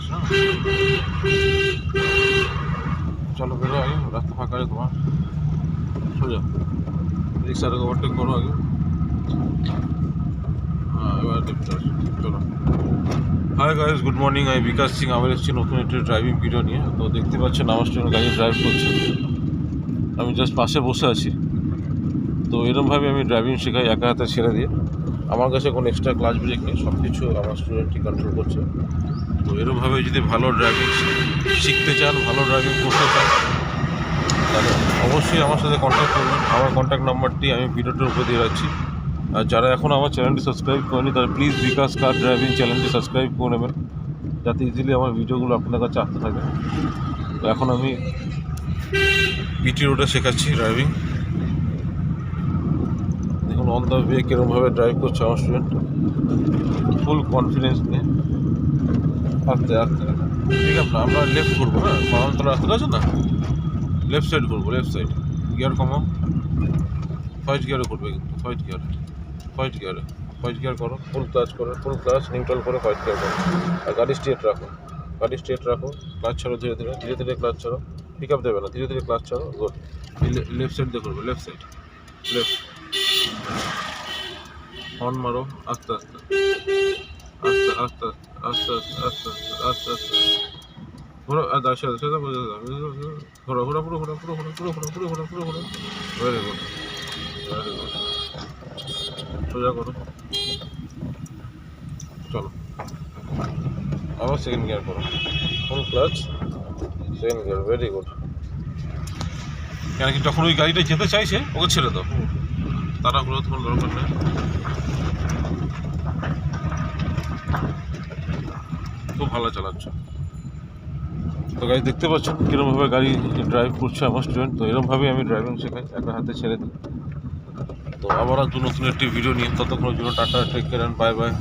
হ্যাঁ চলো বেরো আগে, রাস্তা ফাঁকা আছে তোমার, সোজা রিক্সাটাকে ওভারটেক করো আগে। হ্যাঁ এবার দেখতে আসো, চলো। হাই গাইজ, গুড মর্নিং, আমি বিকাশ সিং। আবার এসেছি নতুন একটি ড্রাইভিং ভিডিও নিয়ে। তো দেখতে পাচ্ছেন আমার স্টুডেন্ট গাড়ি ড্রাইভ করছে, আমি জাস্ট পাশে বসে আছি। তো এরকমভাবে আমি ড্রাইভিং শেখাই একা হাতে ছেড়ে দিয়ে। আমার কাছে কোনো এক্সট্রা ক্লাচ ব্রেক নেই, সব কিছু আমার স্টুডেন্টই কন্ট্রোল করছে। তো এরকমভাবে যদি ভালো ড্রাইভিং শিখতে চান, ভালো ড্রাইভিং করতে চান, তাহলে অবশ্যই আমার সাথে কন্ট্যাক্ট করবেন। আমার কন্ট্যাক্ট নাম্বারটি আমি ভিডিওটার উপরে দিয়ে রাখছি। আর যারা এখন আমার চ্যানেলটি সাবস্ক্রাইব করেনি তারা প্লিজ বিকাশ কার ড্রাইভিং চ্যানেলটি সাবস্ক্রাইব করে নেবেন, যাতে ইজিলি আমার ভিডিওগুলো আপনার কাছে আসতে থাকে। তো এখন আমি পিটি রোডে শেখাচ্ছি ড্রাইভিং। দেখুন অন দ্য ওয়ে কীরকমভাবে ড্রাইভ করছে আমার স্টুডেন্ট, ফুল কনফিডেন্স নিয়ে। আস্তে আস্তে ঠিক আছে, আমরা লেফট করবো। হ্যাঁ বাগানতলা রাস্তাটা আছে না, লেফট সাইড করবো, লেফট সাইড। গিয়ার কমাও, ফার্স্ট গিয়ারে করবে কিন্তু, ফার্স্ট গিয়ারে করো, ফুল ক্লাচ নিউট্রাল করে ফার্স্ট গিয়ার করো। আর গাড়ি স্ট্রেট রাখো, ক্লাচ ছাড়ো, ধীরে ধীরে ক্লাচ ছাড়ো, পিক আপ দেবে না, ধীরে ধীরে ক্লাচ ছাড়ো। গুড। লেফট সাইড দিয়ে করবে, লেফট হর্ন মারো, আস্তে ঘোরো। আর ঘোরা পুরো ভেরি গুড, সোজা করো। চলো আবার সেকেন্ড গিয়ার করো, full clutch, second gear, very good. কেন কি যখন ওই গাড়িটা যেতে চাইছে ওকে ছেড়ে দাও, তাড়াহুড়ো কোনো দরকার নেই। খুব ভালো চালাচ্ছ। তো গাড়ি দেখতে পাচ্ছেন কীরকমভাবে গাড়ি ড্রাইভ করছে আমার স্টুডেন্ট। তো এরকমভাবেই আমি ড্রাইভিং শেখাই, একা হাতে ছেড়ে দিই। তো আবার নতুন একটি ভিডিও নিয়ে, ততক্ষণের জন্য tata, take care and bye by.